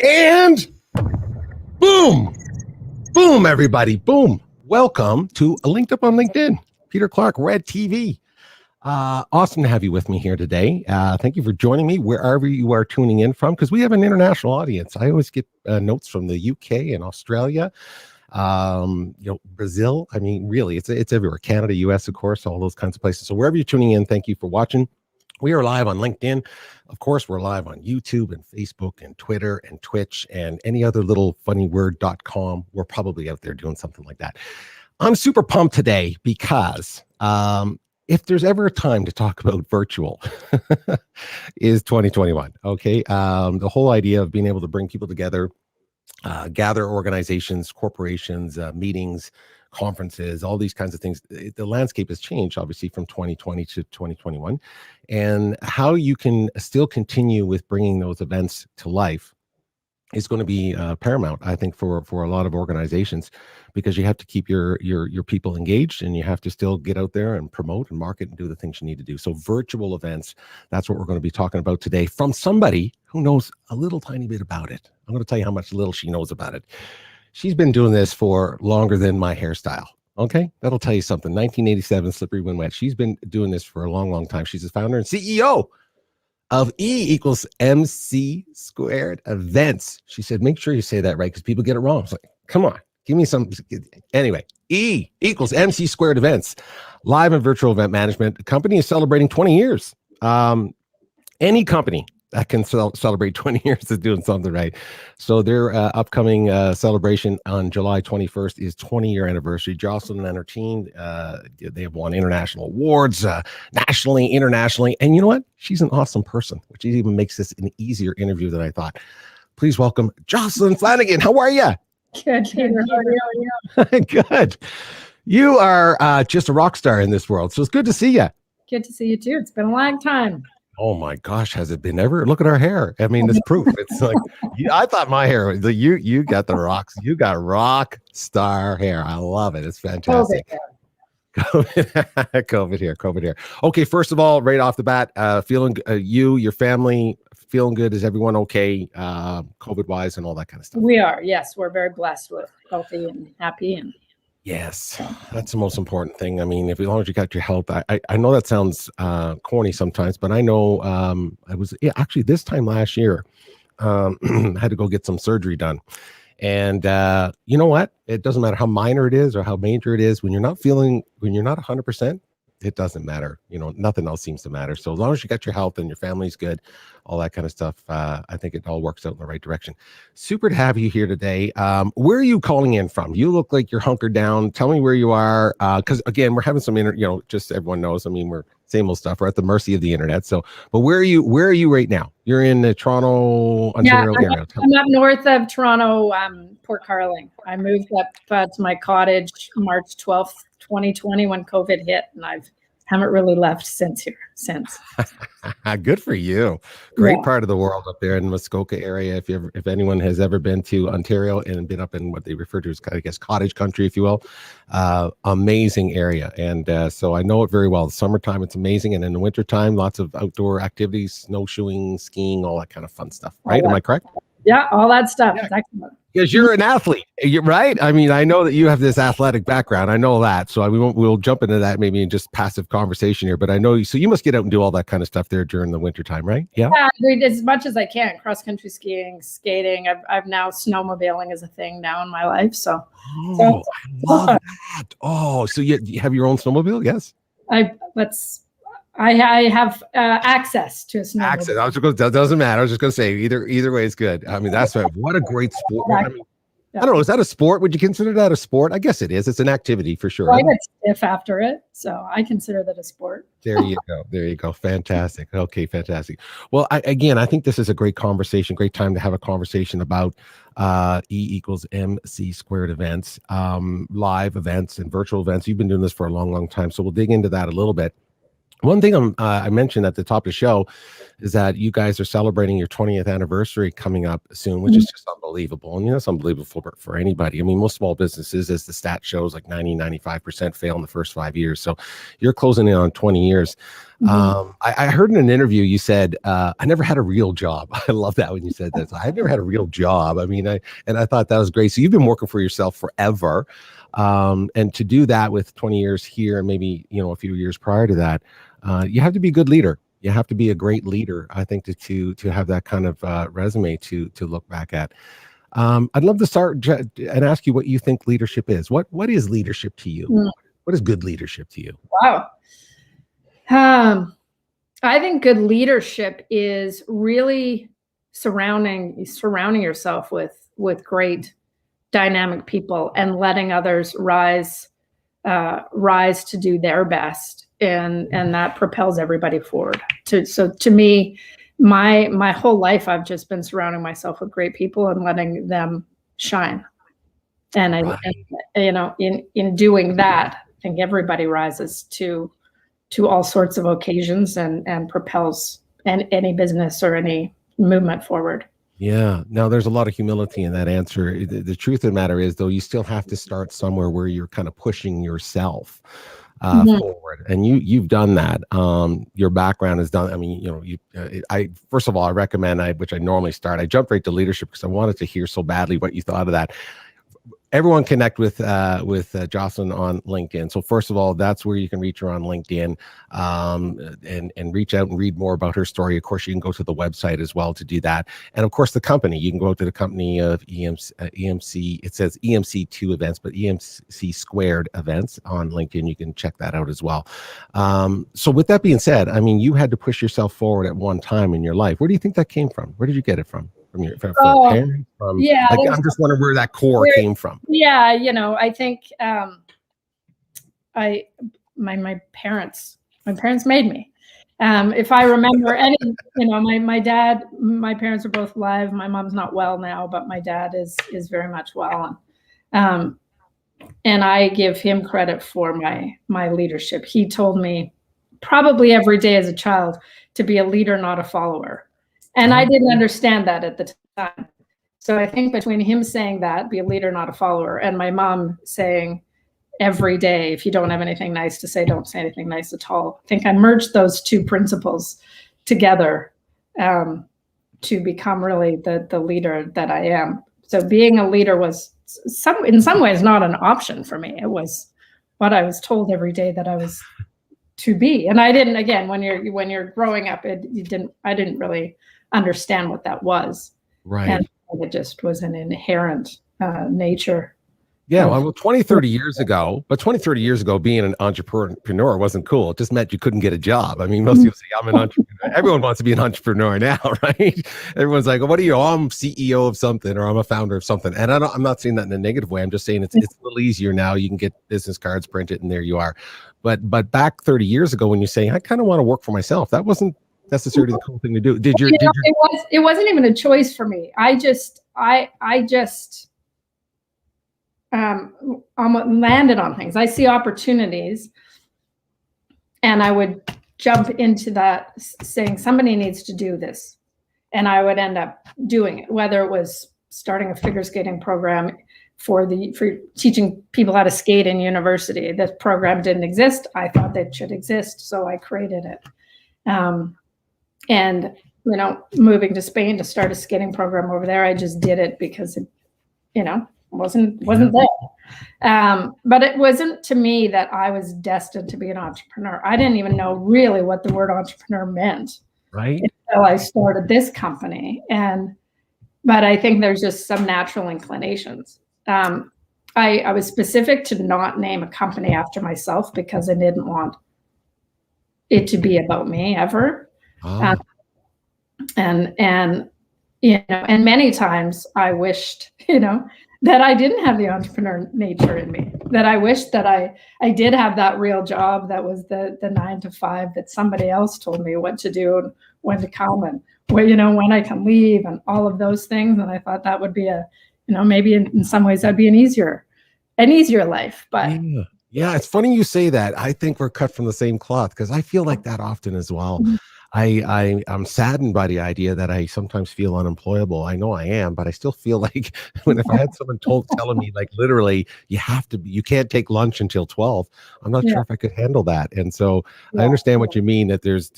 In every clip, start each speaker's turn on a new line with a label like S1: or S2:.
S1: And boom, boom, everybody, boom. Welcome to LinkedUp on LinkedIn. Peter Clarke, Red TV. Awesome to have you with me here today. Thank you for joining me wherever you are tuning in from, because we have an international audience. I always get notes from the UK and Australia, Brazil. I mean, really, it's everywhere. Canada, US, of course, all those kinds of places. So wherever you're tuning in, thank you for watching. We are live on LinkedIn. Of course, we're live on YouTube and Facebook and Twitter and Twitch and any other little funnyword.com. We're probably out there doing something like that. I'm super pumped today because if there's ever a time to talk about virtual is 2021. Okay. The whole idea of being able to bring people together, gather organizations, corporations, meetings, conferences, all these kinds of things. The landscape has changed, obviously, from 2020 to 2021, and how you can still continue with bringing those events to life is going to be paramount, I think, for a lot of organizations, because you have to keep your people engaged, and you have to still get out there and promote and market and do the things you need to do. So virtual events, that's what we're going to be talking about today from somebody who knows a little tiny bit about it. I'm going to tell you how much little she knows about it. She's been doing this for longer than my hairstyle. Okay, that'll tell you something. 1987, Slippery When Wet. She's been doing this for a long, long time. She's the founder and CEO of 𝐸=𝑚c² events. She said, make sure you say that right, because people get it wrong. It's like, come on, give me some. Anyway, 𝐸=𝑚c² events, live and virtual event management. The company is celebrating 20 years. Any company that can celebrate 20 years is doing something right. So their upcoming celebration on July 21st is 20-year anniversary. Jocelyn and her team, they have won international awards, nationally, internationally. And you know what? She's an awesome person, which even makes this an easier interview than I thought. Please welcome Jocelyn Flanagan. How are you?
S2: Good, Peter. How are you?
S1: Good. You are just a rock star in this world. So it's good to see you.
S2: Good to see you too. It's been a long time.
S1: Oh my gosh, has it been ever? Look at our hair. I mean, it's proof. It's like, I thought my hair, you got the rocks. You got rock star hair. I love it. It's fantastic. COVID here. Okay, first of all, right off the bat, feeling your family feeling good? Is everyone okay, COVID wise and all that kind of stuff?
S2: We are. Yes, we're very blessed with healthy and happy. And
S1: yes, that's the most important thing. I mean, as long as you got your health, I know that sounds corny sometimes, but I know I was actually this time last year, had to go get some surgery done. And you know what? It doesn't matter how minor it is or how major it is. When you're not 100%, it doesn't matter. You know, nothing else seems to matter. So as long as you got your health and your family's good, all that kind of stuff, I think it all works out in the right direction. Super to have you here today. Where are you calling in from? You look like you're hunkered down. Tell me where you are. Because again, we're having some, just so everyone knows. I mean, we're same old stuff. We're at the mercy of the internet. So, but where are you right now? You're in the Toronto, Ontario area.
S2: I'm up north of Toronto, Port Carling. I moved up to my cottage March 12th, 2020 when COVID hit, and I haven't really left since.
S1: Good for you. Great part of the world up there in the Muskoka area. If anyone has ever been to Ontario and been up in what they refer to as, I guess, cottage country, if you will, amazing area. And so I know it very well. The summertime, it's amazing. And in the wintertime, lots of outdoor activities, snowshoeing, skiing, all that kind of fun stuff. Right? Am I correct?
S2: Yeah, all that stuff.
S1: Yeah. Because you're an athlete, you're right. I mean, I know that you have this athletic background. I know that. So we'll jump into that maybe in just passive conversation here. But I know so you must get out and do all that kind of stuff there during the winter time, right? Yeah.
S2: Yeah, as much as I can. Cross country skiing, skating. I've now snowmobiling as a thing now in my life. So.
S1: I love that. Oh, so you have your own snowmobile? Yes.
S2: I have access to a snowmobile.
S1: Access. I was just going. That doesn't matter. I was just going to say either way is good. I mean, that's right. What a great sport. I mean, I don't know. Is that a sport? Would you consider that a sport? I guess it is. It's an activity for sure.
S2: Well, I get stiff after it, so I consider that a sport.
S1: There you go. There you go. Fantastic. Okay, fantastic. Well, I think this is a great conversation. Great time to have a conversation about E=mc² events, live events and virtual events. You've been doing this for a long, long time, so we'll dig into that a little bit. One thing I mentioned at the top of the show is that you guys are celebrating your 20th anniversary coming up soon, which is just unbelievable. And it's unbelievable for anybody. I mean, most small businesses, as the stat shows, like 95% fail in the first 5 years. So you're closing in on 20 years. I heard in an interview you said, I never had a real job. I love that when you said that. I've never had a real job. I mean, I thought that was great. So you've been working for yourself forever. And to do that with 20 years here and maybe, a few years prior to that, you have to be a good leader. You have to be a great leader, I think, to have that kind of resume to look back at. I'd love to start and ask you what you think leadership is. What is leadership to you? What is good leadership to you?
S2: Wow. I think good leadership is really surrounding yourself with great dynamic people and letting others rise to do their best. And that propels everybody forward. So to me, my whole life, I've just been surrounding myself with great people and letting them shine. And in doing that, I think everybody rises to all sorts of occasions and propels any business or any movement forward.
S1: Yeah. Now, there's a lot of humility in that answer. The truth of the matter is, though, you still have to start somewhere where you're kind of pushing yourself forward, and you've done that. Your background is done. I mean, I first of all, I recommend which I normally start. I jumped right to leadership because I wanted to hear so badly what you thought of that. Everyone connect with Jocelyn on LinkedIn. So first of all, that's where you can reach her on LinkedIn, and reach out and read more about her story. Of course, you can go to the website as well to do that. And of course, the company, you can go to the company of EMC. It says EMC2 events, but 𝙤𝙤 events on LinkedIn. You can check that out as well. So with that being said, I mean, you had to push yourself forward at one time in your life. Where do you think that came from? Where did you get it from? From your parents?
S2: Yeah,
S1: I'm just wondering where that core came from.
S2: Yeah, I think my parents made me. If I remember any, my parents are both alive. My mom's not well now, but my dad is very much well. And I give him credit for my leadership. He told me probably every day as a child to be a leader, not a follower. And I didn't understand that at the time. So I think between him saying that, be a leader, not a follower, and my mom saying every day, if you don't have anything nice to say, don't say anything nice at all. I think I merged those two principles together to become really the leader that I am. So being a leader was in some ways not an option for me. It was what I was told every day that I was to be. And I didn't, again, when you're growing up, I didn't really understand what that was.
S1: Right.
S2: And it just was an inherent nature.
S1: Yeah, well, 20, 30 years ago, being an entrepreneur wasn't cool. It just meant you couldn't get a job. I mean, most people say, I'm an entrepreneur. Everyone wants to be an entrepreneur now, right? Everyone's like, what are you? Oh, I'm CEO of something, or I'm a founder of something. And I'm not saying that in a negative way. I'm just saying it's a little easier now. You can get business cards printed and there you are. But back 30 years ago, when you're saying, I kind of want to work for myself, that wasn't necessarily the cool thing to do.
S2: It wasn't even a choice for me. I just landed on things. I see opportunities and I would jump into that saying somebody needs to do this. And I would end up doing it, whether it was starting a figure skating program for teaching people how to skate in university. This program didn't exist. I thought that should exist. So I created it. And, moving to Spain to start a skating program over there, I just did it because it, wasn't there. But it wasn't to me that I was destined to be an entrepreneur. I didn't even know really what the word entrepreneur meant.
S1: Right.
S2: Until I started this company. But I think there's just some natural inclinations. I was specific to not name a company after myself because I didn't want it to be about me ever.
S1: Ah.
S2: And you know, and many times I wished, you know, that I didn't have the entrepreneur nature in me, that I wished that I did have that real job that was the 9 to 5, that somebody else told me what to do and when to come and where, you know, when I can leave and all of those things. And I thought that would be a, you know, maybe in some ways that'd be an easier life. But
S1: yeah, it's funny you say that. I think we're cut from the same cloth because I feel like that often as well.
S2: Mhm.
S1: I'm saddened by the idea that I sometimes feel unemployable. I know I am, but I still feel like if I had someone telling me like lliterally you can't take lunch until 12, I'm not
S2: yeah,
S1: sure if I could handle that. And so I
S2: yeah.
S1: understand what you mean, that there's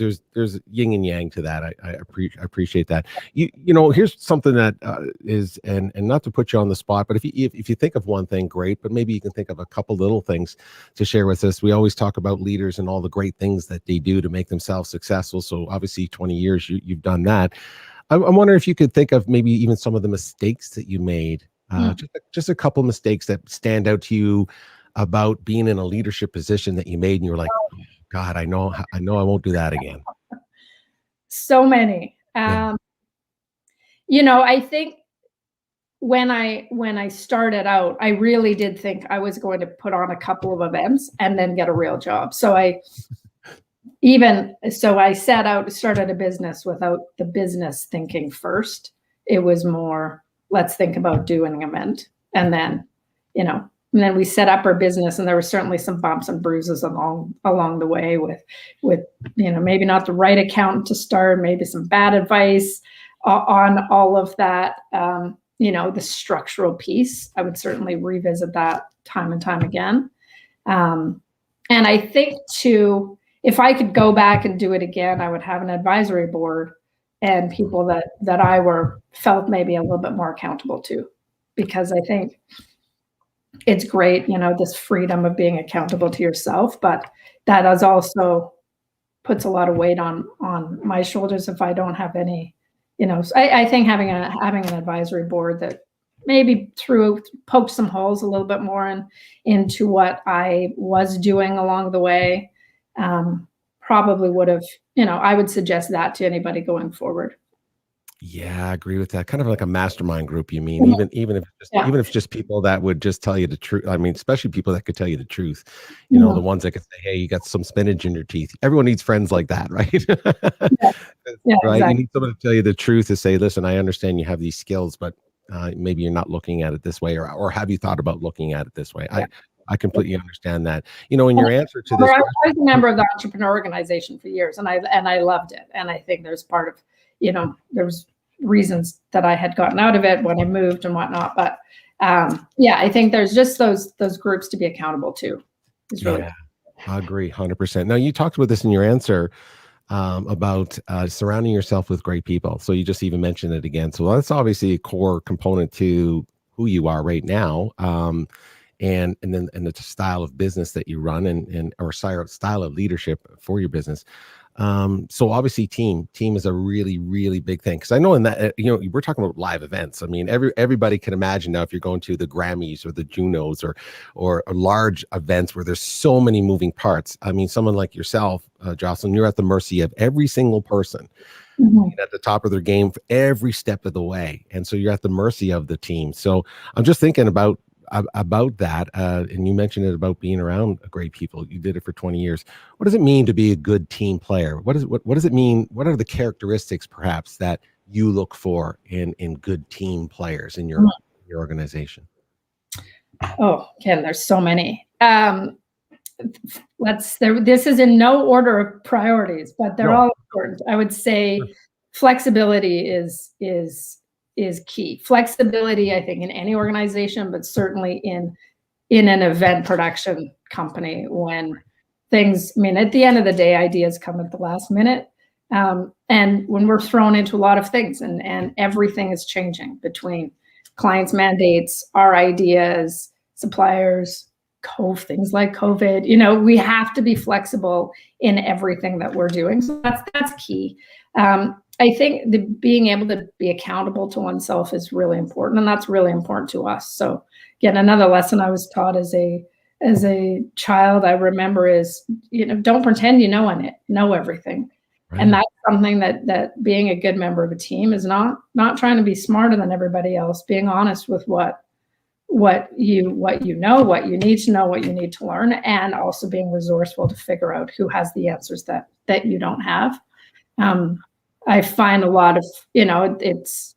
S1: yin and yang to that. I appreciate that. You know, here's something that is, and not to put you on the spot, but if you think of one thing, great, but maybe you can think of a couple little things to share with us. We always talk about leaders and all the great things that they do to make themselves successful. So obviously 20 years you've done that. I'm wondering if you could think of maybe even some of the mistakes that you made, just a couple mistakes that stand out to you about being in a leadership position that you made and you were like, oh, God, I know I won't do that again.
S2: So many.
S1: Yeah.
S2: You know, I think when I started out, I really did think I was going to put on a couple of events and then get a real job. So I started a business without the business thinking first. It was more, let's think about doing an event. And then, you know, and then we set up our business, and there were certainly some bumps and bruises along the way with, you know, maybe not the right accountant to start, maybe some bad advice on all of that. You know, the structural piece, I would certainly revisit that time and time again. And I think too, if I could go back and do it again, I would have an advisory board and people that I felt maybe a little bit more accountable to, because I think it's great, you know, this freedom of being accountable to yourself, but that is also puts a lot of weight on my shoulders if I don't have any, you know. So I think having an advisory board that maybe poked some holes a little bit more into what I was doing along the way, probably would have, you know, I would suggest that to anybody going forward.
S1: Yeah, I agree with that. Kind of like a mastermind group, you mean?
S2: Mhm.
S1: Even if
S2: Yeah.
S1: even if it's just people that would just tell you the truth. I mean, especially people that could tell you the truth. You know,
S2: Mhm.
S1: the ones that could say, "Hey, you got some spinach in your teeth." Everyone needs friends like that, right?
S2: Yeah. Yeah,
S1: Right? You
S2: exactly.
S1: need someone to tell you the truth, to say, "Listen, I understand you have these skills, but maybe you're not looking at it this way, or have you thought about looking at it this way?"
S2: Yeah.
S1: I completely understand that. You know, in your answer to this
S2: I
S1: question.
S2: was a member of the entrepreneur organization for years, and I loved it. And I think there's part of, you know, there was reasons that I had gotten out of it when I moved and whatnot. But yeah, I think there's just those groups to be accountable to. Is really
S1: Yeah, I agree 100%. Now, you talked about this in your answer about surrounding yourself with great people. So you just even mentioned it again. So that's obviously a core component to who you are right now. And the style of business that you run, or style of leadership for your business. So obviously team is a really, really big thing. Cause I know in that, you know, we're talking about live events. I mean, everybody can imagine now, if you're going to the Grammys or the Junos or large events where there's so many moving parts. I mean, someone like yourself, Jocelyn, you're at the mercy of every single person.
S2: Mhm.
S1: At the top of their game for every step of the way. And so you're at the mercy of the team. So I'm just thinking about that. And you mentioned it about being around great people. You did it for 20 years. What does it mean to be a good team player? What does it mean? What are the characteristics perhaps that you look for in good team players in your organization?
S2: Oh, Ken, there's so many. This is in no order of priorities, but they're
S1: No.
S2: all important. I would say flexibility is key. Flexibility, I think, in any organization, but certainly in an event production company, when things, I mean, at the end of the day, ideas come at the last minute. And when we're thrown into a lot of things, and everything is changing between clients' mandates, our ideas, suppliers, things like COVID, you know, we have to be flexible in everything that we're doing. So that's key. I think being able to be accountable to oneself is really important, and that's really important to us. So again, another lesson I was taught as a as a child, I remember is, don't pretend you know everything.
S1: Right.
S2: And that's something that being a good member of a team is not trying to be smarter than everybody else, being honest with what you know, what you need to know, what you need to learn, and also being resourceful to figure out who has the answers that you don't have. I find a lot of, it's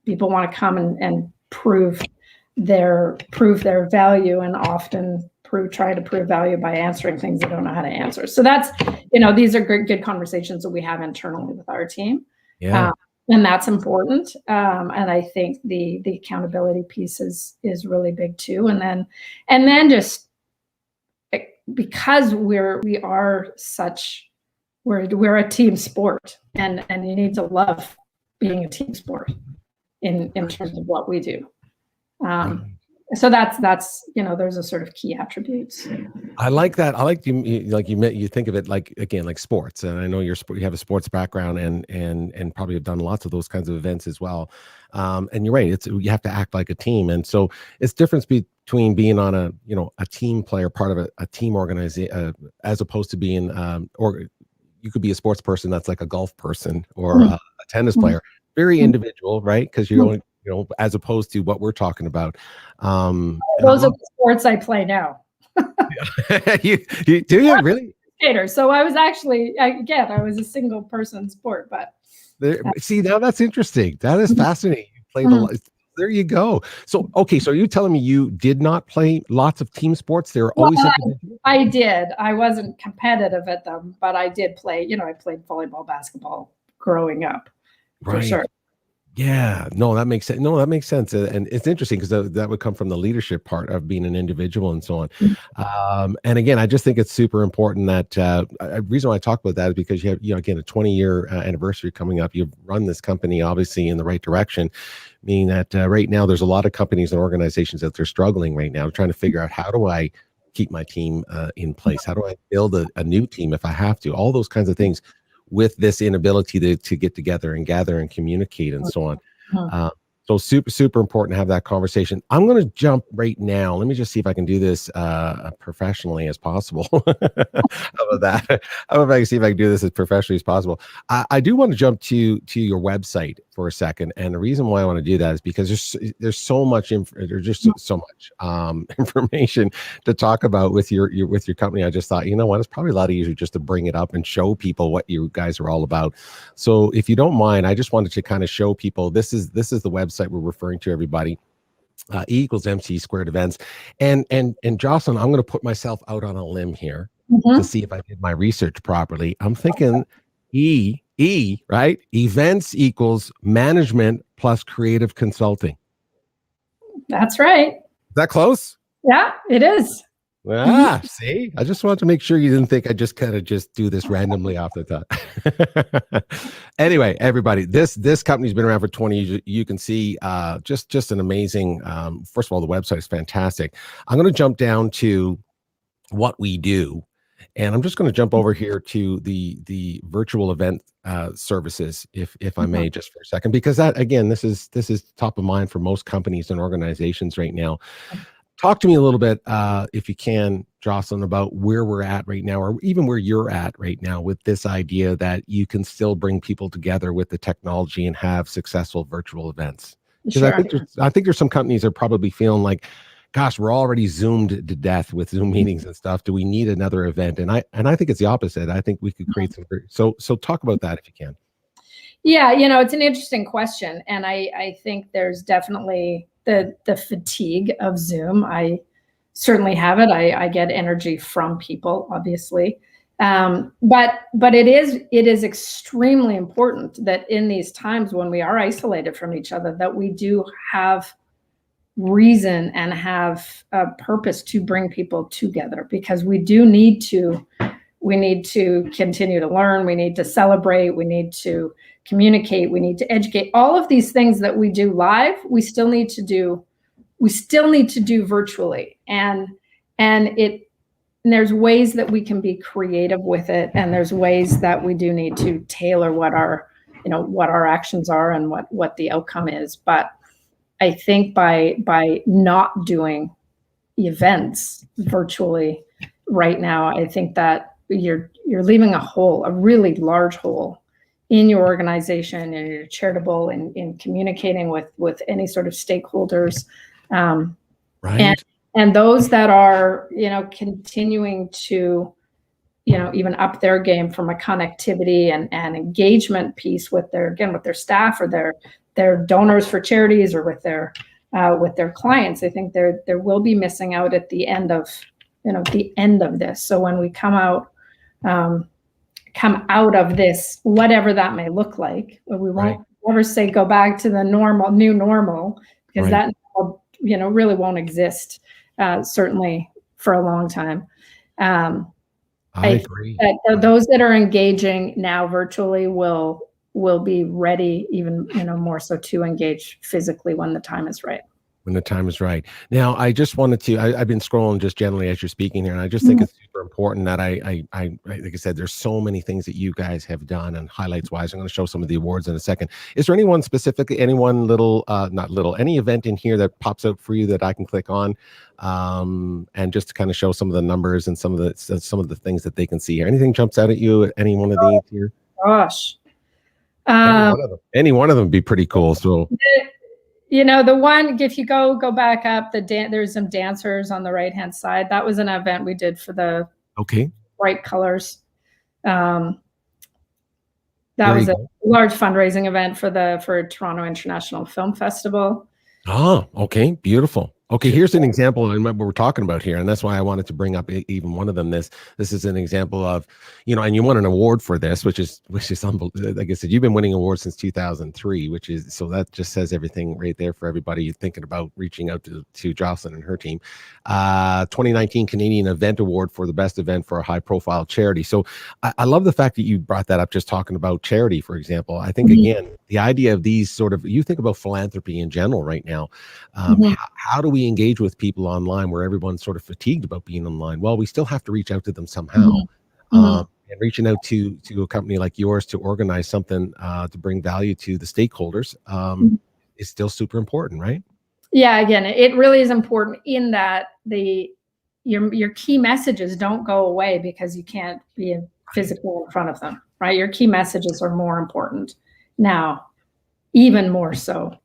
S2: people want to come and prove their value, and often try to prove value by answering things they don't know how to answer. So that's, these are good conversations that we have internally with our team.
S1: Yeah.
S2: And that's important. And I think the accountability piece is really big too. And then just because we're a team sport, and you need to love being a team sport in terms of what we do. So that's those are sort of key attributes.
S1: I like that. I like you think of it like, again, like sports. And I know you have a sports background and probably have done lots of those kinds of events as well. And you're right. You have to act like a team. And so it's difference between being on a team player, part of a team organization, as opposed to being, or you could be a sports person that's like a golf person or a tennis player, very individual, right? Because you're only, as opposed to what we're talking about.
S2: Those are the sports I play now.
S1: you do you really?
S2: Skater. So I was actually, I was a single person sport, but
S1: see, now that's interesting. That is fascinating. You played a lot. There you go. So, okay. So are you telling me you did not play lots of team sports? They were always individual?
S2: I did. I wasn't competitive at them, but I did play, I played volleyball, basketball growing up. For sure.
S1: Yeah, no, that makes sense. No, that makes sense. And it's interesting because that would come from the leadership part of being an individual and so on. And again, I just think it's super important that reason why I talk about that is because you have, again, a 20-year anniversary coming up. You've run this company obviously in the right direction, meaning that right now there's a lot of companies and organizations that they're struggling right now, trying to figure out, how do I keep my team in place? How do I build a new team if I have to? All those kinds of things, with this inability to get together and gather and communicate and so on. So super, super important to have that conversation. I'm going to jump right now. Let me just see if I can do this professionally as possible. How about that? How about I see if I can do this as professionally as possible? I do want to jump to your website for a second. And the reason why I want to do that is because there's so much, there's just so much information to talk about with your company. I just thought, it's probably a lot easier just to bring it up and show people what you guys are all about. So if you don't mind, I just wanted to kind of show people, this is the website we're referring to, everybody. E=MC² events. And Jocelyn, I'm going to put myself out on a limb here to see if I did my research properly. I'm thinking right? Events equals management plus creative consulting.
S2: That's right.
S1: Is that close?
S2: Yeah, it is.
S1: See, I just wanted to make sure you didn't think I just kind of just do this randomly off the top. Anyway, everybody, this company's been around for 20 years. You can see just an amazing, first of all, the website is fantastic. I'm going to jump down to what we do. And I'm just going to jump over here to the virtual event services, if I may, just for a second, because that, again, this is top of mind for most companies and organizations right now. Talk to me a little bit, if you can, Jocelyn, about where we're at right now, or even where you're at right now with this idea that you can still bring people together with the technology and have successful virtual events. Because I think there's some companies that are probably feeling like, gosh, we're already zoomed to death with Zoom meetings and stuff. Do we need another event? And I think it's the opposite. I think we could create some. So talk about that if you can.
S2: Yeah, it's an interesting question, and I think there's definitely the fatigue of Zoom. I certainly have it. I get energy from people, obviously, but it is extremely important that in these times when we are isolated from each other, that we do have reason and have a purpose to bring people together, because we need to continue to learn. We need to celebrate. We need to communicate. We need to educate. All of these things that we do live, we still need to do virtually. And there's ways that we can be creative with it. And there's ways that we do need to tailor what our actions are and what the outcome is. But I think by not doing events virtually right now, I think that you're leaving a hole, a really large hole in your organization, and you're charitable in communicating with any sort of stakeholders.
S1: Right.
S2: And those that are, continuing to, even up their game from a connectivity and engagement piece with their staff or their donors for charities or with their clients, I think there will be missing out at the end of, the end of this. So when we come out of this, whatever that may look like, we won't ever say go back to the new normal, because that really won't exist, certainly for a long time.
S1: I agree.
S2: That those that are engaging now virtually will be ready, even more so, to engage physically when the time is right.
S1: When the time is right. Now, I just wanted to, I've been scrolling just generally as you're speaking here, and I just think it's super important that I like I said, there's so many things that you guys have done, and highlights wise, I'm going to show some of the awards in a second. Is there anyone specifically, any event in here that pops out for you that I can click on, and just to kind of show some of the numbers and some of the things that they can see here? Anything jumps out at you at any one of these here?
S2: Gosh.
S1: Any one of them would be pretty cool. So
S2: the one, if you go back up, there's some dancers on the right hand side. That was an event we did for the bright colors. That was a large fundraising event for Toronto International Film Festival.
S1: Oh, okay, beautiful. Okay, here's an example of what we're talking about here, and that's why I wanted to bring up even one of them. This is an example of, and you won an award for this, which is unbelievable. Like I said, you've been winning awards since 2003, so that just says everything right there for everybody thinking about reaching out to Jocelyn and her team. 2019 Canadian Event Award for the best event for a high-profile charity. So I love the fact that you brought that up, just talking about charity, for example. I think again, the idea of these sort of, you think about philanthropy in general right now. How do we engage with people online where everyone's sort of fatigued about being online? Well, we still have to reach out to them somehow. And reaching out to a company like yours to organize something to bring value to the stakeholders is still super important, right? Yeah,
S2: again, it really is important in that your key messages don't go away because you can't be physically in front of them, right? Your key messages are more important now, even more so.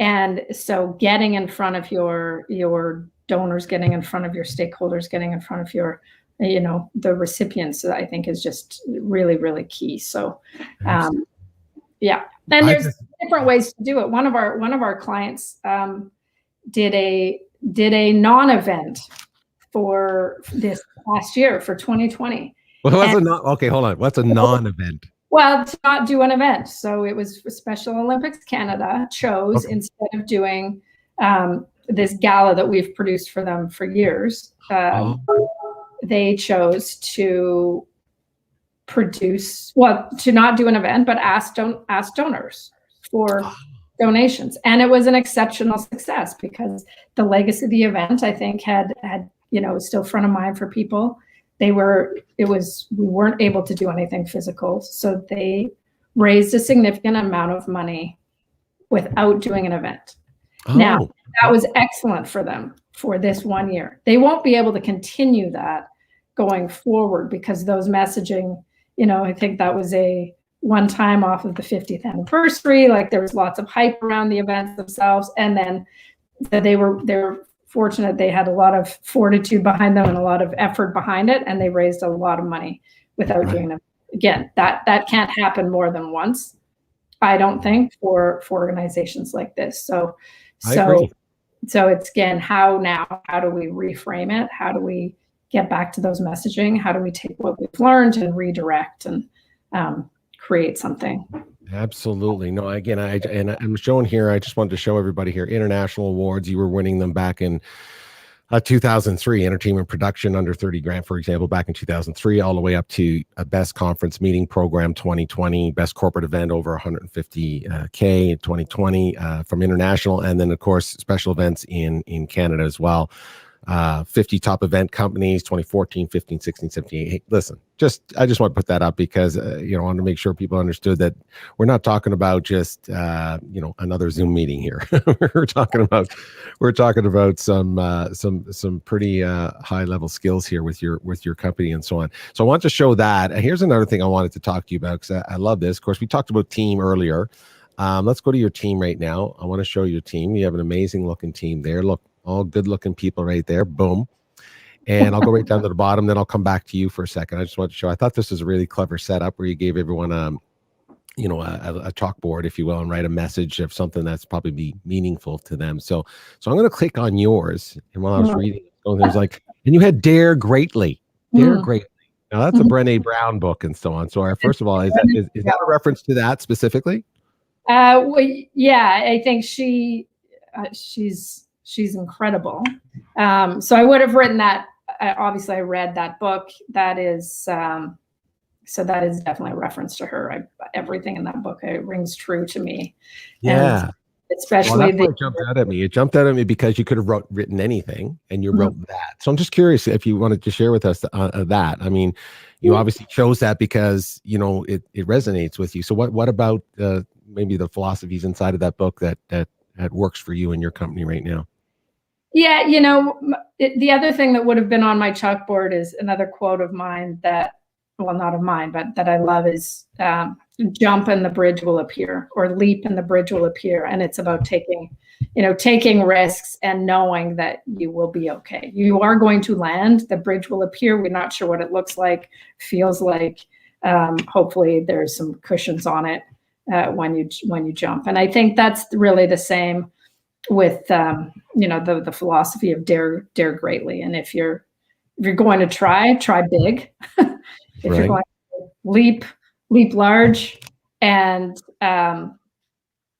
S2: And so getting in front of your donors, getting in front of your stakeholders, getting in front of your, the recipients, I think is just really, really key. So, yeah. And there's different ways to do it. One of our clients did a non-event for this last year, for 2020.
S1: Well, hold on. What's a non-event?
S2: Well, to not do an event. So it was Special Olympics Canada chose, instead of doing this gala that we've produced for them for years, they chose to to not do an event, but ask donors for donations. And it was an exceptional success because the legacy of the event, I think, had was still front of mind for people. We weren't able to do anything physical. So they raised a significant amount of money without doing an event. Now, that was excellent for them for this 1 year. They won't be able to continue that going forward because those messaging, I think that was a one time off of the 50th anniversary. Like, there was lots of hype around the events themselves. And then they were fortunate they had a lot of fortitude behind them and a lot of effort behind it, and they raised a lot of money without doing it. Again, that can't happen more than once, I don't think, for organizations like this. So it's, again, how do we reframe it? How do we get back to those messaging? How do we take what we've learned and redirect and create something?
S1: Absolutely. No, again, I'm showing here, I just wanted to show everybody here, international awards. You were winning them back in 2003, entertainment production under 30 grand, for example, back in 2003, all the way up to a best conference meeting program 2020, best corporate event over 150K in 2020 from international. And then, of course, special events in Canada as well. 50 top event companies, 2014, 15, 16, 17. Hey, listen, I just want to put that up because, I want to make sure people understood that we're not talking about just, another Zoom meeting here. we're talking about some pretty high level skills here with your company and so on. So I want to show that. And here's another thing I wanted to talk to you about, because I love this. Of course, we talked about team earlier. Let's go to your team right now. I want to show your team. You have an amazing looking team there. Look, all good looking people right there. Boom. And I'll go right down to the bottom. Then I'll come back to you for a second. I just want to show, I thought this was a really clever setup where you gave everyone a chalkboard, if you will, and write a message of something that's probably be meaningful to them. So I'm going to click on yours. And while I was reading, there's like, and you had Dare Greatly. Dare Greatly. Now that's a Brené Brown book and so on. So first of all, is that a reference to that specifically?
S2: Well, yeah, I think she's incredible. So I would have written that. Obviously, I read that book. That is so that is definitely a reference to her. Everything in that book rings true to me.
S1: Yeah,
S2: and especially
S1: it jumped out at me. It jumped out at me because you could have written anything, and you wrote that. So I'm just curious if you wanted to share with us that. I mean, you obviously chose that because it resonates with you. So what about maybe the philosophies inside of that book that works for you and your company right now?
S2: Yeah, the other thing that would have been on my chalkboard is another quote of mine not of mine, but that I love is jump and the bridge will appear, or leap and the bridge will appear. And it's about taking risks and knowing that you will be okay. You are going to land, the bridge will appear. We're not sure what it looks like, feels like. Hopefully there's some cushions on it when you jump. And I think that's really the same with the philosophy of dare greatly. And if you're going to try big. If you're going to leap large, and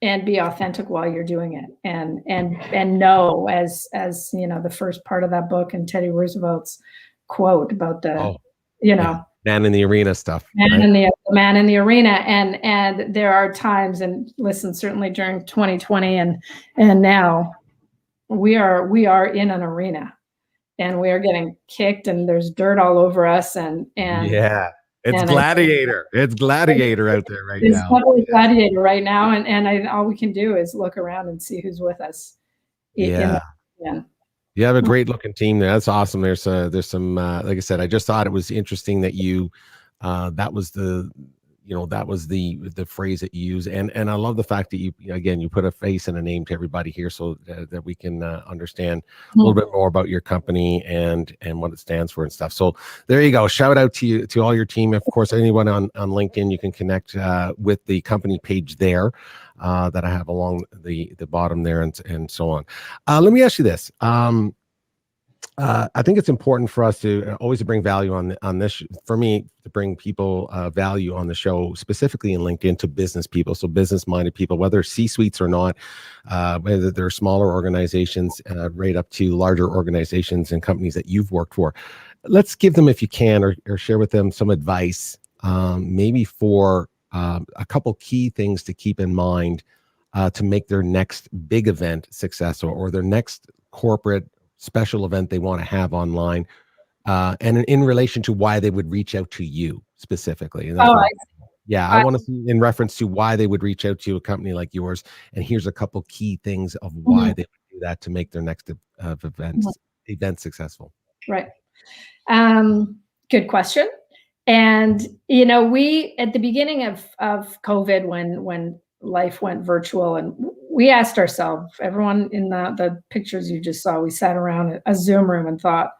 S2: be authentic while you're doing it, and know, as the first part of that book and Teddy Roosevelt's quote about the
S1: man in the arena stuff.
S2: Man in the arena. And there are times, and listen, certainly during 2020 and now we are in an arena, and we are getting kicked, and there's dirt all over us, and
S1: yeah, it's gladiator. It's gladiator out there right now.
S2: It's totally gladiator right now, and all we can do is look around and see who's with us.
S1: Yeah. You have a great looking team there. That's awesome. There's some like I said, I just thought it was interesting that you that was the phrase that you use, and I love the fact that you put a face and a name to everybody here, so that we can understand a little bit more about your company and what it stands for and stuff. So there you go. Shout out to you, to all your team. Of course, anyone on LinkedIn, you can connect with the company page there that I have along the bottom there, and so on. Let me ask you this. I think it's important for us to always bring value on this. For me, to bring people value on the show, specifically in LinkedIn, to business people, so business-minded people, whether C-suites or not, whether they're smaller organizations, right up to larger organizations and companies that you've worked for. Let's give them, if you can, or share with them some advice, maybe for a couple key things to keep in mind to make their next big event successful, or their next corporate special event they want to have online, and in relation to why they would reach out to you specifically. And I want to see in reference to why they would reach out to a company like yours. And here's a couple key things of why they would do that to make their next event successful.
S2: Right. Good question. And we, at the beginning of COVID, when life went virtual, and we asked ourselves, everyone in the pictures you just saw, we sat around a Zoom room and thought,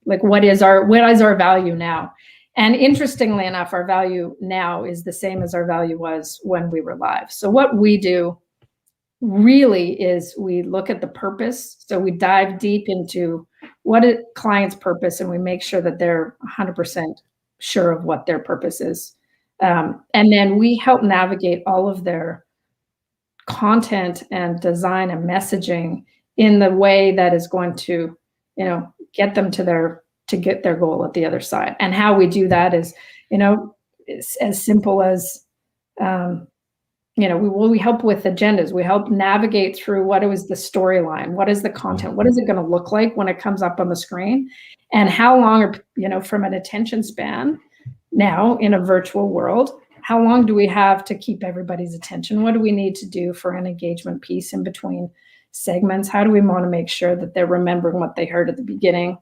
S2: like, what is our value now? And interestingly enough, our value now is the same as our value was when we were live. So what we do really is we look at the purpose. So we dive deep into what a client's purpose, and we make sure that they're 100% sure of what their purpose is. And then we help navigate all of their content and design and messaging in the way that is going to, get them to get their goal at the other side. And how we do that is, it's as simple as we help with agendas. We help navigate through what is the storyline, what is the content, what is it going to look like when it comes up on the screen, and how long from an attention span now in a virtual world, how long do we have to keep everybody's attention? What do we need to do for an engagement piece in between segments? How do we want to make sure that they're remembering what they heard at the beginning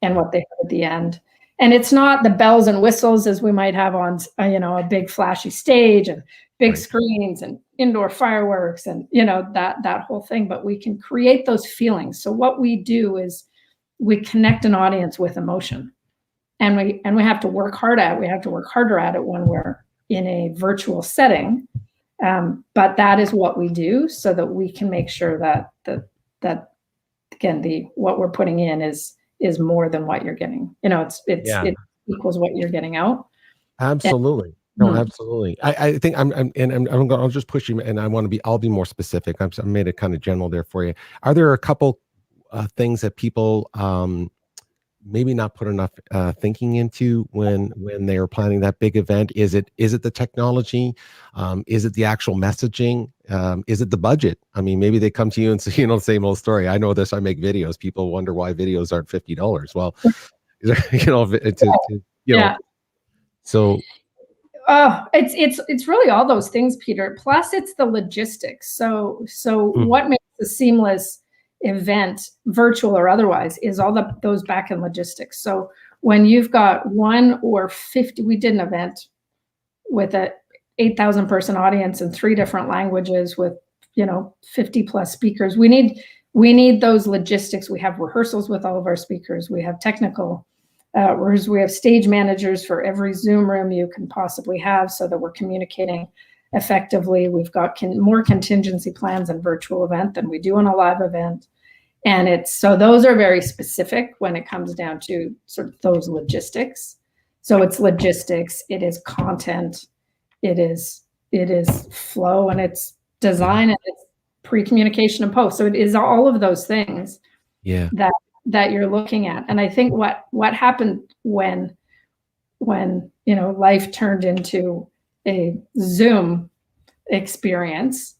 S2: and what they heard at the end? And it's not the bells and whistles as we might have on, a big flashy stage and big screens and indoor fireworks and, that whole thing, but we can create those feelings. So what we do is we connect an audience with emotion, and we have to work hard at it. We have to work harder at it when we're in a virtual setting. But that is what we do so that we can make sure that again, what we're putting in is more than what you're getting. It equals what you're getting out.
S1: Absolutely. No, absolutely. I think I'll just push you, and I'll be more specific. I made it kind of general there for you. Are there a couple things that people maybe not put enough thinking into when they are planning that big event? Is it the technology? Is it the actual messaging? Is it the budget? I mean, maybe they come to you and say, same old story. I know this. I make videos. People wonder why videos aren't $50. Well, so.
S2: Oh, it's really all those things, Peter. Plus, it's the logistics. So what makes a seamless event, virtual or otherwise, is all those back-end logistics. So when you've got 1 or 50, we did an event with a 8,000 person audience in 3 different languages with 50 plus speakers. We need those logistics. We have rehearsals with all of our speakers. We have technical. We have stage managers for every Zoom room you can possibly have so that we're communicating effectively. We've got more contingency plans in virtual event than we do in a live event. And so those are very specific when it comes down to sort of those logistics. So it's logistics, it is content, it is flow, and it's design, and it's pre-communication and post. So it is all of those things that you're looking at. And I think what happened when life turned into a Zoom experience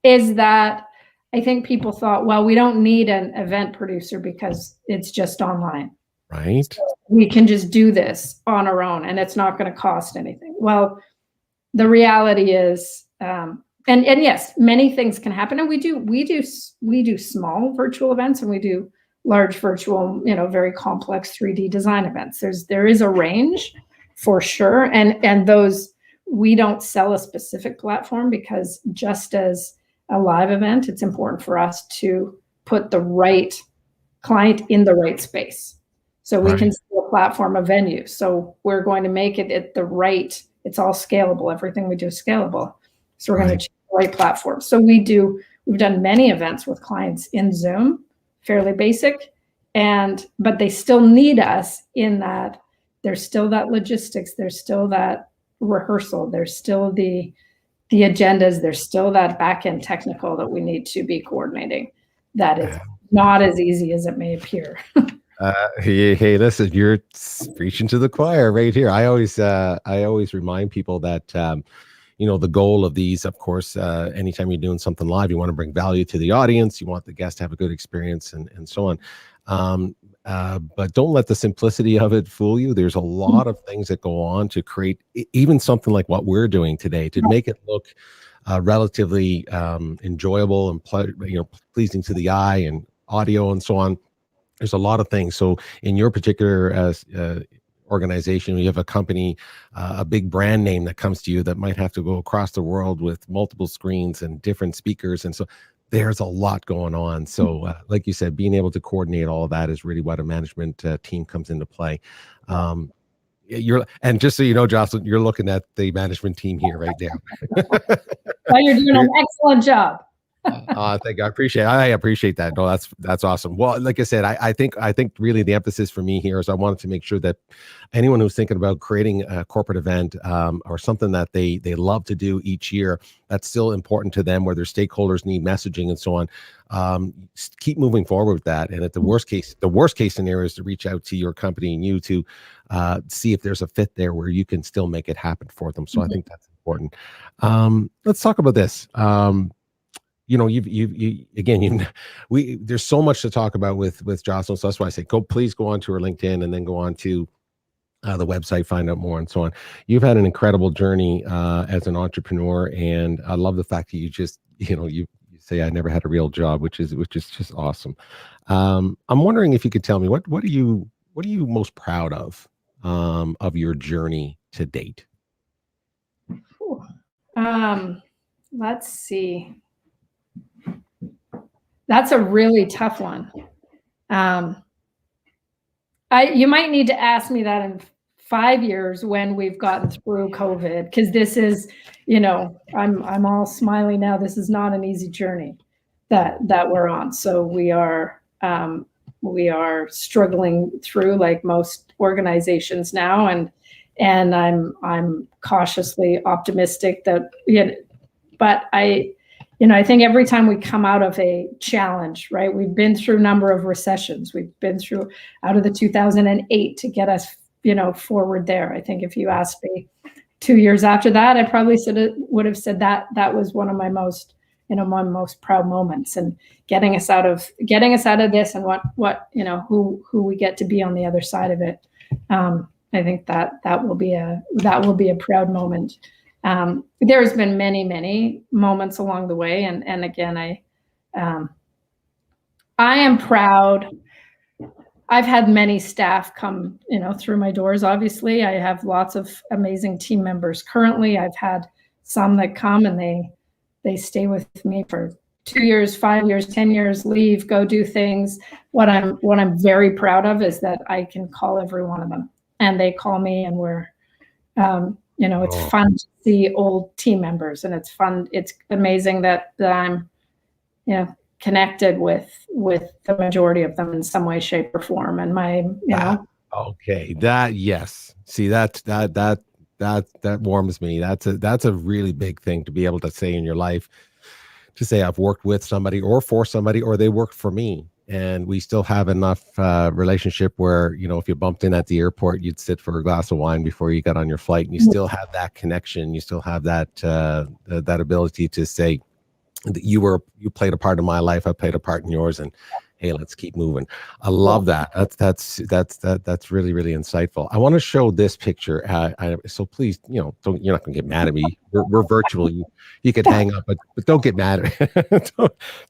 S2: is that I think people thought, well, we don't need an event producer because it's just online.
S1: Right.
S2: So we can just do this on our own and it's not going to cost anything. Well, the reality is, and yes, many things can happen. And we do small virtual events, and we do large virtual, very complex 3D design events. There is a range for sure. And those, we don't sell a specific platform, because just as a live event, it's important for us to put the right client in the right space. So we can sell a platform, a venue. So we're going to make it at the right, it's all scalable. Everything we do is scalable. So we're going to choose the right platform. So we've done many events with clients in Zoom, fairly basic, but they still need us in that there's still that logistics, there's still that rehearsal, there's still the agendas, there's still that back-end technical that we need to be coordinating. That is not as easy as it may appear.
S1: Hey, listen, you're preaching to the choir right here. I always remind people that the goal of these, of course, anytime you're doing something live, you want to bring value to the audience. You want the guest to have a good experience and so on. But don't let the simplicity of it fool you. There's a lot of things that go on to create even something like what we're doing today to make it look relatively enjoyable and pleasing to the eye, and audio and so on. There's a lot of things. So in your particular organization, you have a company, a big brand name that comes to you that might have to go across the world with multiple screens and different speakers. And so there's a lot going on. So like you said, being able to coordinate all of that is really what a management team comes into play. And just so you know, Jocelyn, you're looking at the management team here right now.
S2: Well, you're doing an excellent job.
S1: Thank you. I appreciate that. No, that's awesome. Well, like I said, I think really the emphasis for me here is I wanted to make sure that anyone who's thinking about creating a corporate event or something that they love to do each year, that's still important to them, where their stakeholders need messaging and so on. Keep moving forward with that. And at the worst case scenario is to reach out to your company and you to see if there's a fit there where you can still make it happen for them. So I think that's important. Let's talk about this. You know, there's so much to talk about with Jocelyn. So that's why I say, please go on to her LinkedIn and then go on to the website, find out more and so on. You've had an incredible journey as an entrepreneur, and I love the fact that you say I never had a real job, which is just awesome. I'm wondering if you could tell me what are you most proud of your journey to date?
S2: Let's see. That's a really tough one. You might need to ask me that in 5 years when we've gotten through COVID, because this is, I'm all smiley now. This is not an easy journey that we're on. So we are struggling through, like most organizations now, and I'm cautiously optimistic that, but I think every time we come out of a challenge, right? We've been through a number of recessions. We've been through out of the 2008 to get us, forward there. I think if you asked me 2 years after that, I probably would have said that was one of my most, my most proud moments, and getting us out of this, and who we get to be on the other side of it. I think that will be a proud moment. There's been many moments along the way, and again, I am proud. I've had many staff come, through my doors. Obviously, I have lots of amazing team members currently. I've had some that come and they stay with me for 2 years, 5 years, 10 years, leave, go do things. What I'm very proud of is that I can call every one of them, and they call me, and we're, it's fun to see old team members, and it's fun. It's amazing that I'm, connected with the majority of them in some way, shape, or form. And
S1: okay, yes. See, that warms me. That's a really big thing to be able to say in your life, to say I've worked with somebody or for somebody, or they worked for me. And we still have enough relationship where, if you bumped in at the airport, you'd sit for a glass of wine before you got on your flight, and you still have that connection. You still have that that ability to say that you played a part in my life, I played a part in yours, and hey, let's keep moving. I love that. That's really, really insightful. I want to show this picture. So please, you're not going to get mad at me. We're virtual. You could hang up, but don't get mad at me.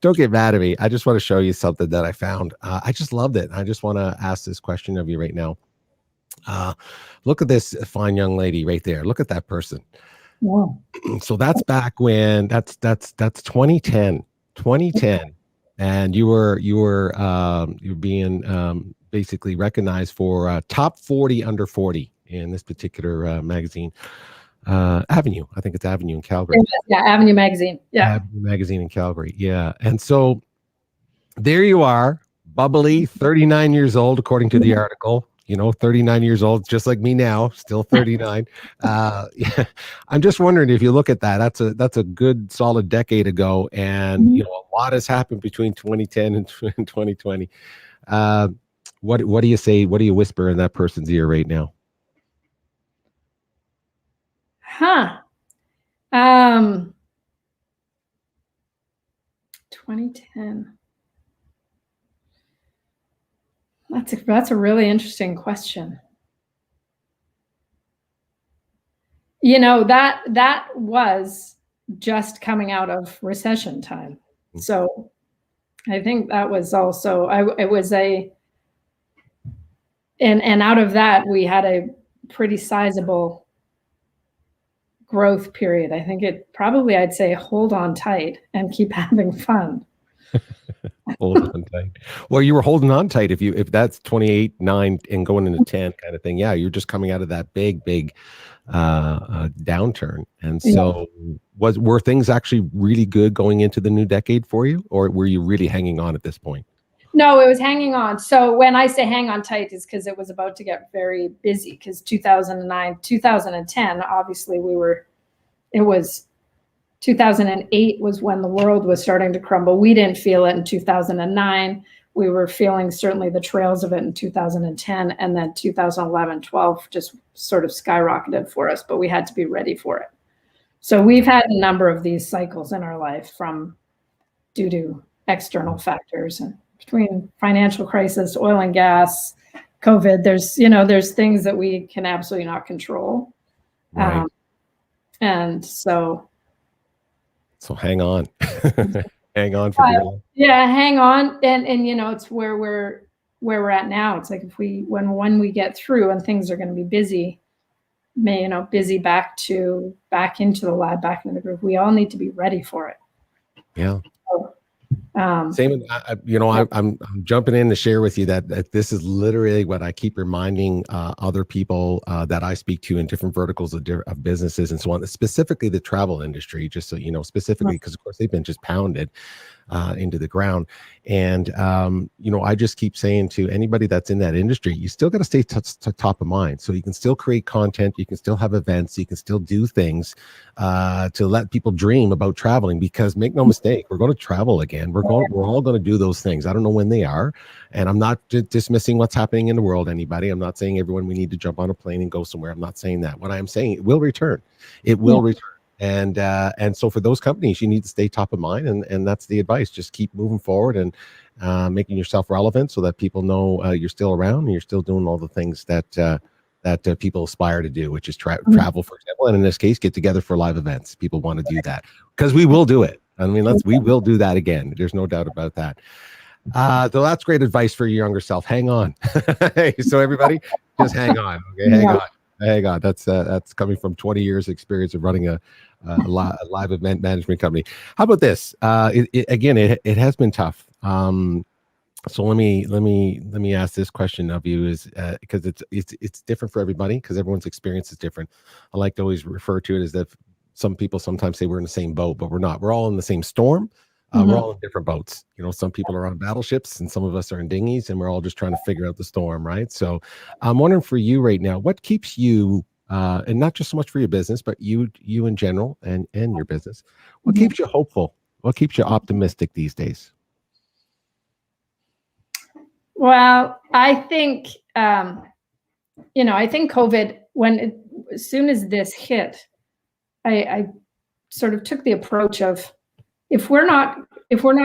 S1: don't get mad at me. I just want to show you something that I found. I just loved it. I just want to ask this question of you right now. Look at this fine young lady right there. Look at that person.
S2: Wow.
S1: So that's back when that's 2010, and you were being basically recognized for top 40 under 40 in this particular magazine, Avenue. I think it's Avenue in Calgary.
S2: Yeah, Avenue magazine. Yeah,
S1: Avenue magazine in Calgary. Yeah, and so there you are, bubbly, 39 years old, according to the article. 39 years old, just like me now, still 39. Yeah. I'm just wondering, if you look at that, that's a good solid decade ago, and a lot has happened between 2010 and 2020. What do you say? What do you whisper in that person's ear right now?
S2: 2010. That's a really interesting question. That was just coming out of recession time. So I think that was also, and out of that, we had a pretty sizable growth period. I think I'd say hold on tight and keep having fun.
S1: Hold on tight. Well, you were holding on tight if that's 28, 9 and going into 10 kind of thing. Yeah, you're just coming out of that big downturn. And so were things actually really good going into the new decade for you, or were you really hanging on at this point?
S2: No, it was hanging on. So when I say hang on tight, is because it was about to get very busy, because 2009, 2010, obviously it was 2008 was when the world was starting to crumble. We didn't feel it in 2009. We were feeling certainly the trails of it in 2010, and then 2011, 12 just sort of skyrocketed for us, but we had to be ready for it. So we've had a number of these cycles in our life due to external factors, and between financial crisis, oil and gas, COVID, there's things that we can absolutely not control.
S1: Right.
S2: And so
S1: hang on. Hang on for dear life.
S2: Yeah, hang on. And it's where we're at now. It's like when we get through and things are going to be busy, busy back into the lab, back into the group, we all need to be ready for it.
S1: Yeah.
S2: So,
S1: Same, I'm jumping in to share with you that this is literally what I keep reminding other people that I speak to in different verticals of businesses and so on, specifically the travel industry, just so you know, specifically because of course they've been just pounded into the ground. And, I just keep saying to anybody that's in that industry, you still got to stay top of mind. So you can still create content, you can still have events, you can still do things to let people dream about traveling, because make no mistake, we're going to travel again. We're all going to do those things. I don't know when they are. And I'm not dismissing what's happening in the world, anybody. I'm not saying everyone, we need to jump on a plane and go somewhere. I'm not saying that. What I am saying, it will return. It will return. And so for those companies, you need to stay top of mind, and that's the advice. Just keep moving forward and making yourself relevant so that people know you're still around and you're still doing all the things that people aspire to do, which is travel, for example, and in this case, get together for live events. People want to do that because we will do it. I mean, we will do that again. There's no doubt about that. So that's great advice for your younger self. Hang on. So everybody, just hang on. Okay, hang on. Hang on. That's coming from 20 years experience of running a live event management company. How about this? It has been tough. So let me ask this question of you, is because it's different for everybody, because everyone's experience is different. I like to always refer to it as that some people sometimes say we're in the same boat, but we're not. We're all in the same storm. We're all in different boats. Some people are on battleships and some of us are in dinghies, and we're all just trying to figure out the storm, right? So I'm wondering for you right now, what keeps you, and not just so much for your business, but you in general and your business, what keeps you hopeful? What keeps you optimistic these days?
S2: Well, I think, I think COVID, as soon as this hit, I sort of took the approach of, if we're not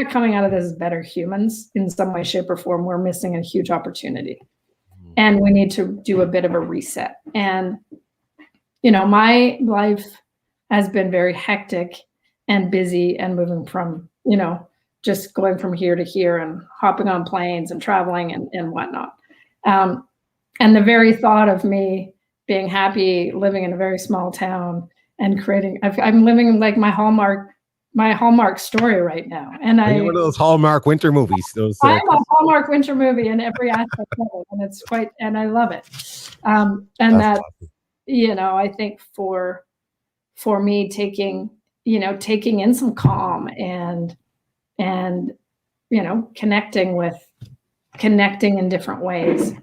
S2: coming out of this as better humans in some way, shape, or form, we're missing a huge opportunity, and we need to do a bit of a reset. And my life has been very hectic and busy and moving from just going from here to here and hopping on planes and traveling and whatnot. And the very thought of me being happy living in a very small town and creating, I'm living like my Hallmark story right now. And
S1: one of those Hallmark winter movies.
S2: I have a Hallmark winter movie in every aspect of it, and I love it. And that's awesome. I think for me, taking in some calm and connecting in different ways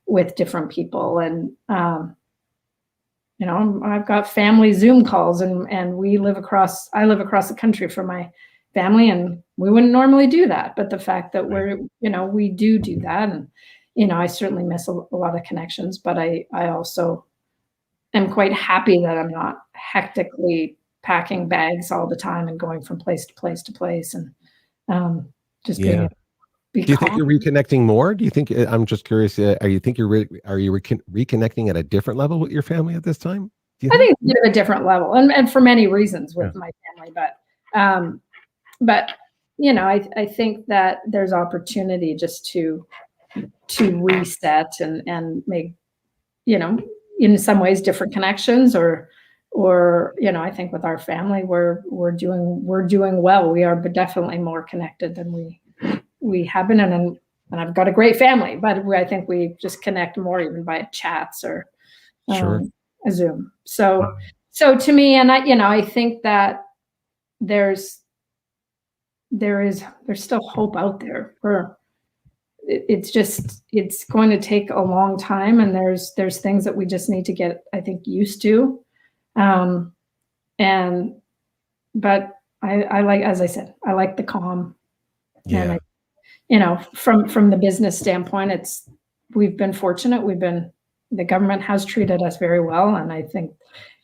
S2: with different people. And I've got family Zoom calls, and I live across the country from my family, and we wouldn't normally do that. But the fact that we do that, and I certainly miss a lot of connections, but I also am quite happy that I'm not hectically packing bags all the time and going from place to place to place, and just being.
S1: Do you think you're reconnecting more? Do you think, I'm just curious, are you reconnecting at a different level with your family at this time?
S2: I think it's at a different level, and for many reasons with my family, but I think that there's opportunity just to reset and make, in some ways different connections, or I think with our family, we're doing well. We are definitely more connected than we have been, and I've got a great family, but I think we just connect more even by chats or a Zoom. So to me, and I think that there's still hope out there. It's going to take a long time, and there's things that we just need to get, I think, used to. But I like, as I said, I like the calm.
S1: Yeah.
S2: And from the business standpoint, we've been fortunate. The government has treated us very well. And I think,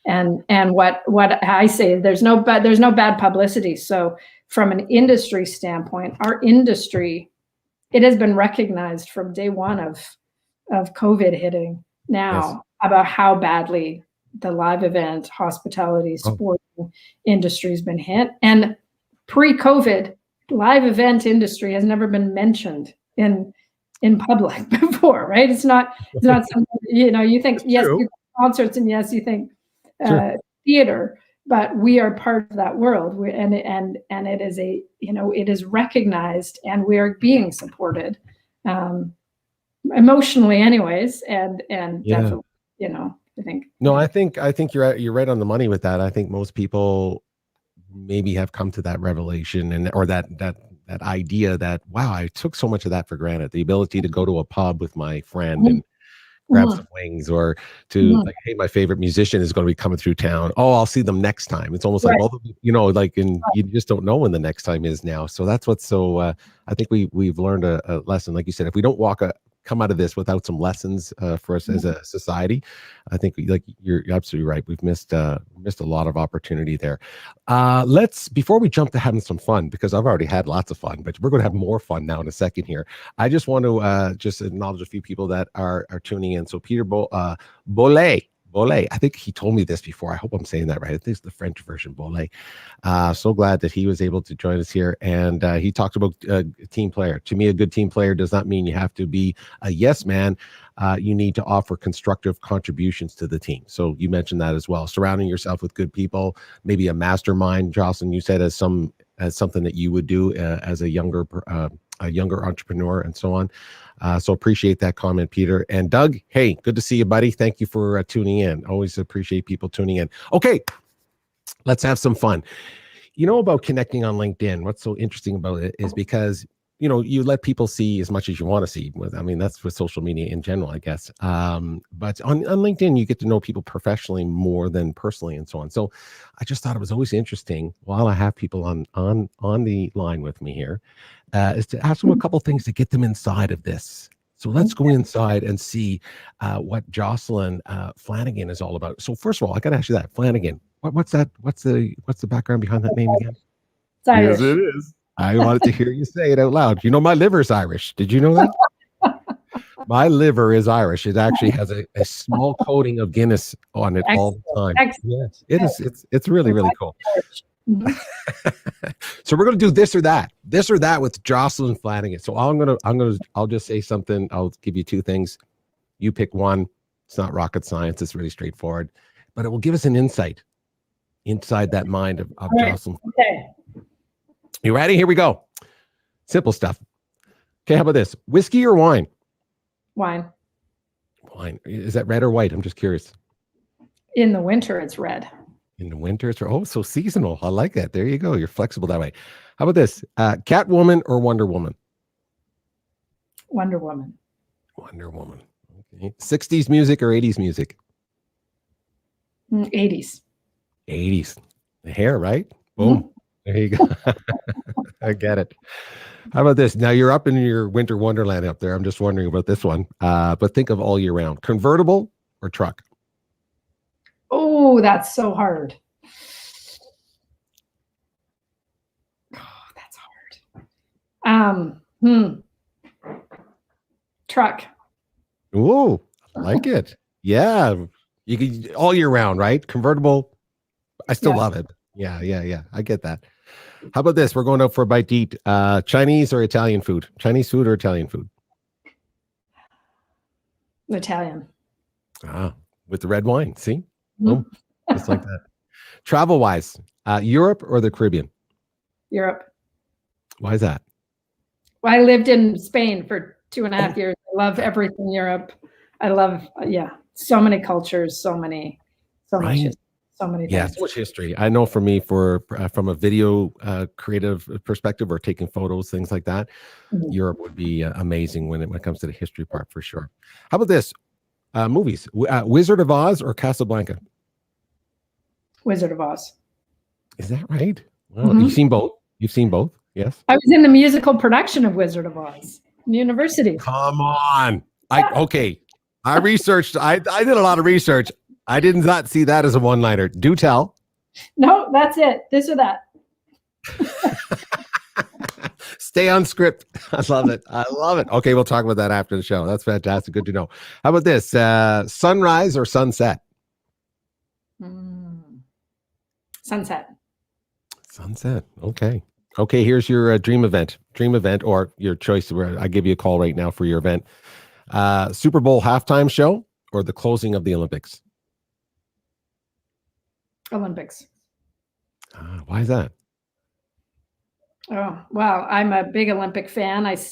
S2: And what I say, there's no bad publicity. So from an industry standpoint, our industry, it has been recognized from day one of COVID hitting now about how badly the live event, hospitality, sporting industry has been hit. And pre-COVID, live event industry has never been mentioned in public before, right? It's not something, you think, yes, you concerts, and yes, you think theater, but we are part of that world. And it is it is recognized, and we are being supported, emotionally anyways. And definitely, I think.
S1: No, I think you're right on the money with that. I think most people maybe have come to that revelation or that idea that, wow, I took so much of that for granted. The ability to go to a pub with my friend and grab some wings, or to like, hey, my favorite musician is going to be coming through town. Oh, I'll see them next time. It's almost like, you just don't know when the next time is now. So that's what's so, I think we've learned a lesson. Like you said, if we don't come out of this without some lessons for us as a society, I think you're absolutely right. We've missed a lot of opportunity there. Before we jump to having some fun, because I've already had lots of fun, but we're going to have more fun now in a second here. I just want to just acknowledge a few people that are tuning in. So Peter 𝙤𝙤𝙠𝙚𝙤𝙤, I think he told me this before. I hope I'm saying that right. I think it's the French version, 𝙤𝙤. So glad that he was able to join us here. And he talked about a team player. To me, a good team player does not mean you have to be a yes man. You need to offer constructive contributions to the team. So you mentioned that as well. Surrounding yourself with good people, maybe a mastermind, Jocelyn, you said as something that you would do as a younger entrepreneur and so on. So appreciate that comment, Peter. And Doug, hey, good to see you, buddy. Thank you for tuning in. Always appreciate people tuning in. Okay, let's have some fun. About connecting on LinkedIn, what's so interesting about it is because, you let people see as much as you want to see. That's with social media in general, I guess. But on LinkedIn, you get to know people professionally more than personally and so on. So I just thought it was always interesting, while I have people on the line with me here, is to ask them a couple things to get them inside of this. So let's go inside and see what Jocelyn Flanagan is all about. So first of all, I got to ask you that, Flanagan. What's that? What's the background behind that name again?
S2: It's Irish.
S1: Yes, it is. I wanted to hear you say it out loud. My liver's Irish. Did you know that? My liver is Irish. It actually has a small coating of Guinness on it all the time.
S2: Excellent.
S1: Yes, it is. It's really, really cool. So we're going to do this or that with Jocelyn Flanagan. So I'll just say something. I'll give you two things. You pick one. It's not rocket science. It's really straightforward, but it will give us an insight inside that mind of Jocelyn.
S2: Okay.
S1: You ready? Here we go. Simple stuff. Okay, how about this? Whiskey or wine?
S2: Wine.
S1: Wine. Is that red or white? I'm just curious.
S2: In the winter, it's red.
S1: In the winter, it's red. Oh, so seasonal. I like that. There you go. You're flexible that way. How about this? Catwoman or Wonder Woman?
S2: Wonder Woman.
S1: Wonder Woman. Okay. 60s music or 80s music?
S2: 80s.
S1: 80s. The hair, right? Boom. Mm-hmm. There you go. I get it. How about this? Now you're up in your winter wonderland up there. I'm just wondering about this one. But think of all year round. Convertible or truck?
S2: Oh, that's so hard. Oh, that's hard. Truck.
S1: Ooh, I like it. Yeah. You can all year round, right? Convertible. I still love it. Yeah. I get that. How about this? We're going out for a bite to eat. Chinese or Italian food? Chinese food or Italian food?
S2: Italian.
S1: With the red wine. See? Boom. Just like that. Travel wise, Europe or the Caribbean?
S2: Europe.
S1: Why is that?
S2: Well, I lived in Spain for 2.5 years. I love everything Europe. I love, so many cultures, so much history. So many things.
S1: Yeah, so much history. I know for me, from a video creative perspective or taking photos, things like that, Europe would be amazing when it comes to the history part for sure. How about this? Movies, Wizard of Oz or Casablanca?
S2: Wizard of Oz.
S1: Is that right? Well, you've seen both. Yes.
S2: I was in the musical production of Wizard of Oz in university.
S1: Come on. I researched. I did a lot of research. I did not see that as a one-liner. Do tell.
S2: No, that's it. This or that.
S1: Stay on script. I love it. I love it. Okay, we'll talk about that after the show. That's fantastic. Good to know. How about this? Sunrise or sunset?
S2: Sunset.
S1: Sunset. Okay. Okay, here's your dream event. Dream event or your choice. Where I give you a call right now for your event. Super Bowl halftime show or the closing of the Olympics?
S2: Olympics.
S1: Why is that?
S2: Oh, well, I'm a big Olympic fan. I've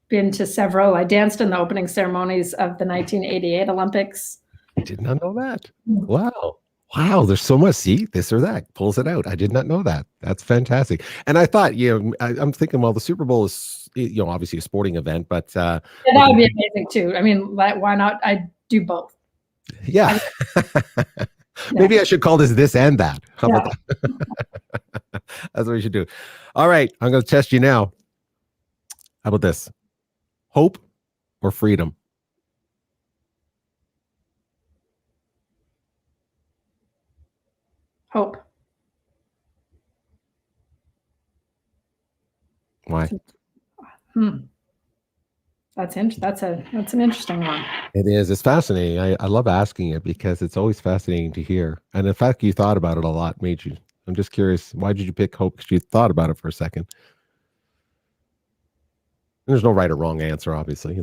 S2: been to several. I danced in the opening ceremonies of the 1988 Olympics.
S1: I did not know that. Wow. Wow, there's so much. See, this or that pulls it out. I did not know that. That's fantastic. And I thought, I'm thinking, well, the Super Bowl is, obviously a sporting event, but
S2: that would be amazing too. I mean, why not? I'd do both.
S1: Yeah. Maybe I should call this and that. How about that? That's what we should do. All right, I'm going to test you now. How about this? Hope or freedom?
S2: Hope.
S1: Why?
S2: That's an interesting one.
S1: It is. It's fascinating. I love asking it because it's always fascinating to hear. And the fact you thought about it a lot made you. I'm just curious. Why did you pick hope? Because you thought about it for a second. And there's no right or wrong answer. Obviously,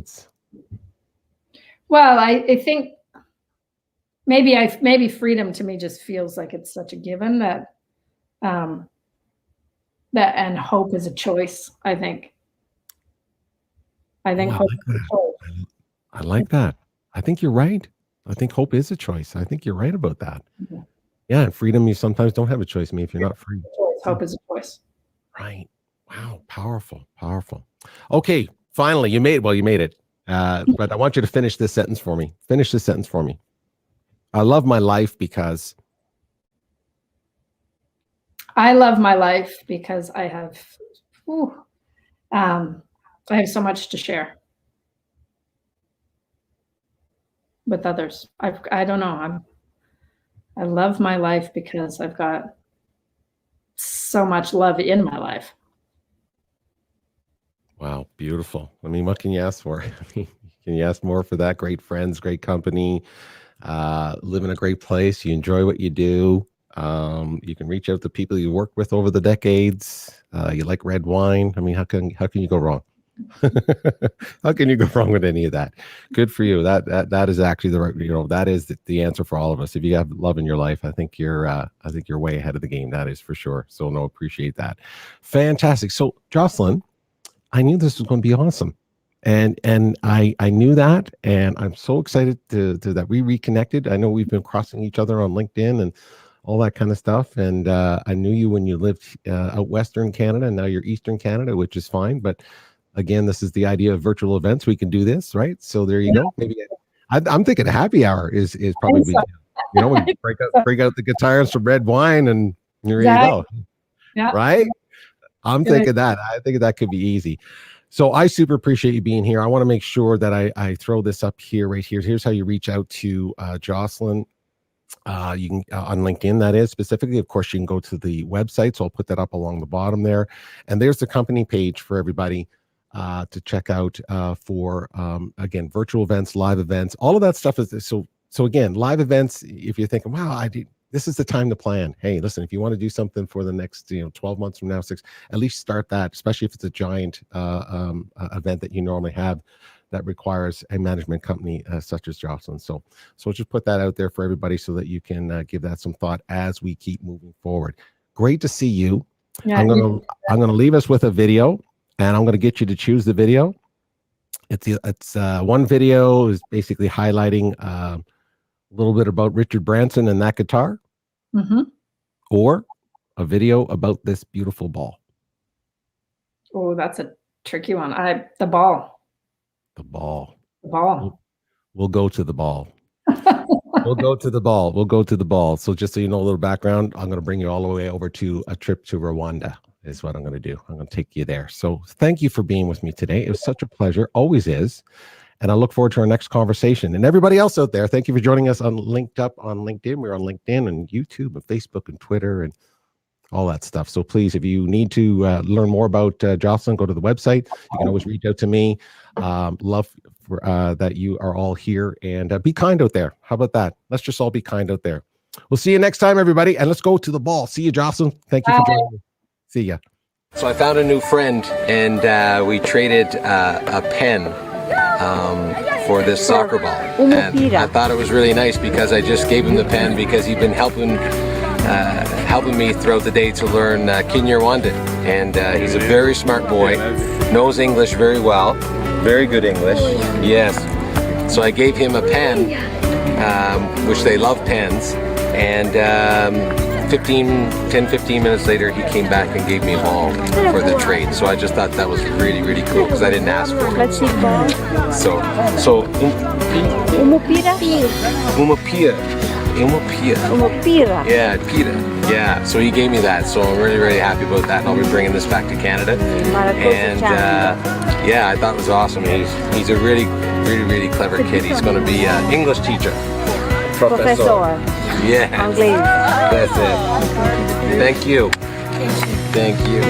S2: Well, I think maybe freedom to me just feels like it's such a given that and hope is a choice. I think hope is a choice.
S1: I like that. I think you're right. I think hope is a choice. I think you're right about that. Mm-hmm. Yeah, and freedom, you sometimes don't have a choice. If you're not free.
S2: Hope is a choice.
S1: Right. Wow. Powerful. Powerful. Okay. Finally, you made it. But I want you to finish this sentence for me. Finish this sentence for me. I love my life because.
S2: I love my life because I have so much to share with others. I don't know. I love my life because I've got so much love in my life.
S1: Wow, beautiful. I mean, what can you ask for? Can you ask more for that? Great friends, great company, live in a great place. You enjoy what you do. You can reach out to people you worked with over the decades. You like red wine. I mean, how can you go wrong? How can you go wrong with any of that? Good for you. That is actually the right, that is the answer for all of us. If you have love in your life, I think you're way ahead of the game. That is for sure. So no, appreciate that. Fantastic. So Jocelyn, I knew this was going to be awesome. And I knew that, and I'm so excited to that we reconnected. I know we've been crossing each other on LinkedIn and all that kind of stuff. And I knew you when you lived out Western Canada, and now you're Eastern Canada, which is fine. But again, this is the idea of virtual events. We can do this, right? So there you go. Maybe I'm thinking a happy hour is probably, we break out the guitars, some red wine, and here you go.
S2: Yeah.
S1: Right? I'm thinking that. I think that could be easy. So I super appreciate you being here. I want to make sure that I throw this up here, right here. Here's how you reach out to Jocelyn. You can on LinkedIn, that is specifically. Of course, you can go to the website. So I'll put that up along the bottom there. And there's the company page for everybody to check out for, again, virtual events, live events, all of that stuff. So again, live events, if you're thinking, wow, this is the time to plan. Hey, listen, if you want to do something for the next 12 months from now, at least start that, especially if it's a giant event that you normally have that requires a management company such as Jocelyn. So just put that out there for everybody so that you can give that some thought as we keep moving forward. Great to see you. Yeah, I'm gonna leave us with a video, and I'm gonna get you to choose the video. It's one video is basically highlighting a little bit about Richard Branson and that guitar, or a video about this beautiful ball.
S2: Oh, that's a tricky one. The ball.
S1: The ball.
S2: The ball.
S1: We'll go to the ball. We'll go to the ball. We'll go to the ball. So just so you know a little background, I'm going to bring you all the way over to a trip to Rwanda is what I'm going to do. I'm going to take you there. So thank you for being with me today. It was such a pleasure. Always is. And I look forward to our next conversation. And everybody else out there, thank you for joining us on LinkedUp on LinkedIn. We're on LinkedIn and YouTube and Facebook and Twitter and all that stuff. So please, if you need to learn more about Jocelyn, go to the website. You can always reach out to me. Love for, that you are all here, and be kind out there. How about that? Let's just all be kind out there. We'll see you next time, everybody. And let's go to the ball. See you, Jocelyn. Thank you for joining me. See ya. So I found a new friend, and we traded a pen for this soccer ball. And I thought it was really nice because I just gave him the pen because he'd been helping me throughout the day to learn 𝘾𝙡𝗆 𝙠𝙚. And he's a very smart boy, knows English very well.
S3: Very good English.
S1: Yes. So I gave him a pen, which they love pens. And 10-15 minutes later, he came back and gave me a ball for the trade. So I just thought that was really, really cool because I didn't ask for it.
S4: Let's see ball.
S1: So
S4: 𝘗𝙗𝙗𝙗𝙗𝙗.
S1: Yeah, pita. Yeah, so he gave me that. So I'm really, really happy about that. And I'll be bringing this back to Canada. And yeah, I thought it was awesome. He's a really, really, really clever kid. He's going to be an English teacher.
S4: Professor.
S1: Yeah.
S4: Anglais.
S1: That's it. Thank you. Thank you.